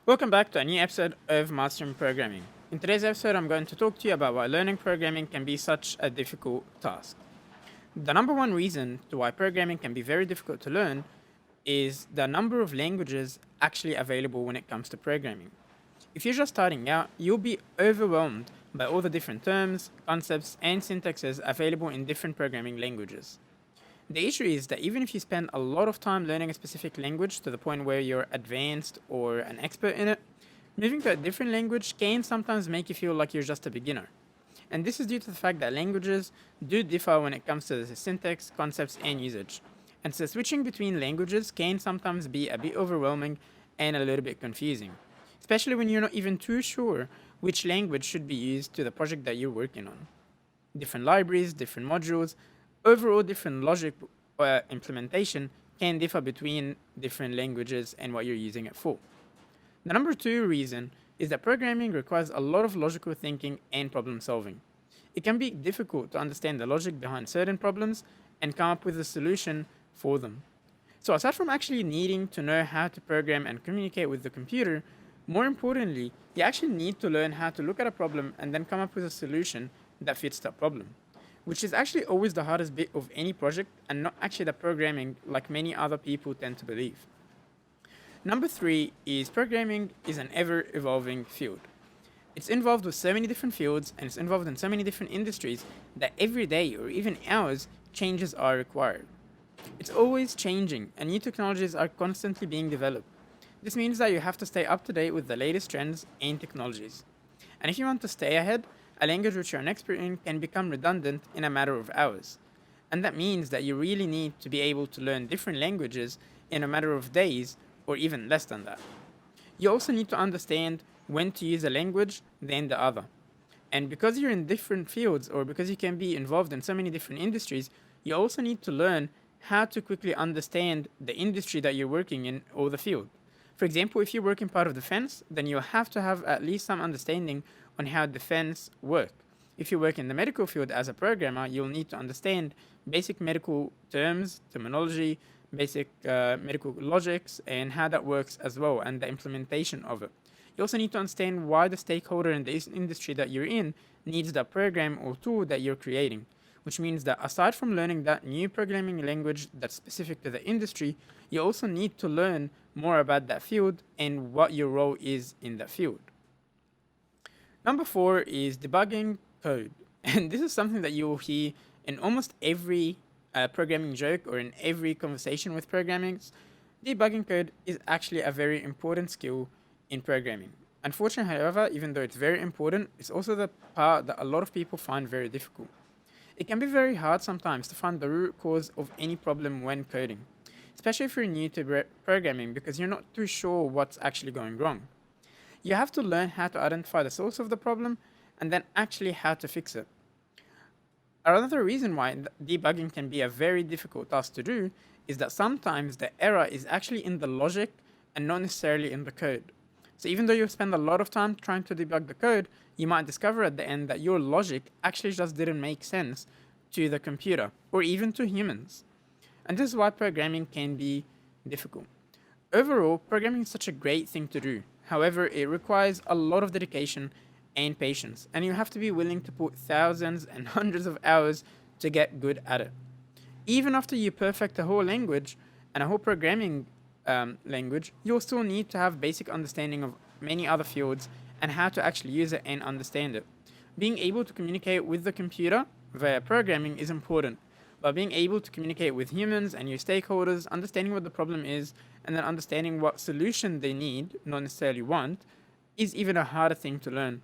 Welcome back to a new episode of Mastering Programming. In today's episode, I'm going to talk to you about why learning programming can be such a difficult task. The number one reason to why programming can be very difficult to learn is the number of languages actually available when it comes to programming. If you're just starting out, you'll be overwhelmed by all the different terms, concepts, and syntaxes available in different programming languages. The issue is that even if you spend a lot of time learning a specific language to the point where you're advanced or an expert in it, moving to a different language can sometimes make you feel like you're just a beginner. And this is due to the fact that languages do differ when it comes to the syntax, concepts, and usage. And so switching between languages can sometimes be a bit overwhelming and a little bit confusing, especially when you're not even too sure which language should be used to the project that you're working on. Different libraries, different modules, overall different logic implementation can differ between different languages and what you're using it for. The number two reason is that programming requires a lot of logical thinking and problem solving. It can be difficult to understand the logic behind certain problems and come up with a solution for them. So aside from actually needing to know how to program and communicate with the computer, more importantly, you actually need to learn how to look at a problem and then come up with a solution that fits that problem, which is actually always the hardest bit of any project and not actually the programming like many other people tend to believe. Number three is programming is an ever-evolving field. It's involved with so many different fields and it's involved in so many different industries that every day or even hours changes are required. It's always changing and new technologies are constantly being developed. This means that you have to stay up to date with the latest trends and technologies. And if you want to stay ahead, a language which you're an expert in can become redundant in a matter of hours. And that means that you really need to be able to learn different languages in a matter of days or even less than that. You also need to understand when to use a language than the other. And because you're in different fields or because you can be involved in so many different industries, you also need to learn how to quickly understand the industry that you're working in or the field. For example, if you work in part of defense, then you'll have to have at least some understanding on how defense work. If you work in the medical field as a programmer, you'll need to understand basic medical terms, terminology, basic medical logics, and how that works as well, and the implementation of it. You also need to understand why the stakeholder in the industry that you're in needs the program or tool that you're creating, which means that aside from learning that new programming language that's specific to the industry, you also need to learn more about that field and what your role is in that field. Number four is debugging code. And this is something that you will hear in almost every programming joke or in every conversation with programming. Debugging code is actually a very important skill in programming. Unfortunately, however, even though it's very important, it's also the part that a lot of people find very difficult. It can be very hard sometimes to find the root cause of any problem when coding, especially if you're new to programming because you're not too sure what's actually going wrong. You have to learn how to identify the source of the problem and then actually how to fix it. Another reason why debugging can be a very difficult task to do is that sometimes the error is actually in the logic and not necessarily in the code. So even though you spend a lot of time trying to debug the code, you might discover at the end that your logic actually just didn't make sense to the computer or even to humans. And this is why programming can be difficult. Overall, programming is such a great thing to do. However, it requires a lot of dedication and patience, and you have to be willing to put thousands and hundreds of hours to get good at it. Even after you perfect a whole language and a whole programming language, you'll still need to have basic understanding of many other fields and how to actually use it and understand it. Being able to communicate with the computer via programming is important, but being able to communicate with humans and your stakeholders, understanding what the problem is, and then understanding what solution they need, not necessarily want, is even a harder thing to learn.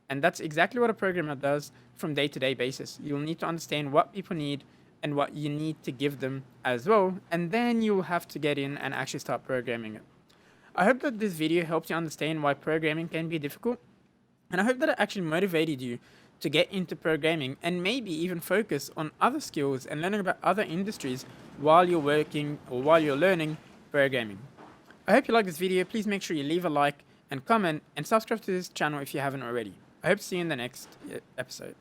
And that's exactly what a programmer does from day-to-day basis. You'll need to understand what people need and what you need to give them as well, and then you'll have to get in and actually start programming it. I hope that this video helped you understand why programming can be difficult, and I hope that it actually motivated you to get into programming and maybe even focus on other skills and learning about other industries while you're working or while you're learning programming. I hope you like this video. Please make sure you leave a like and comment and subscribe to this channel if you haven't already. I hope to see you in the next episode.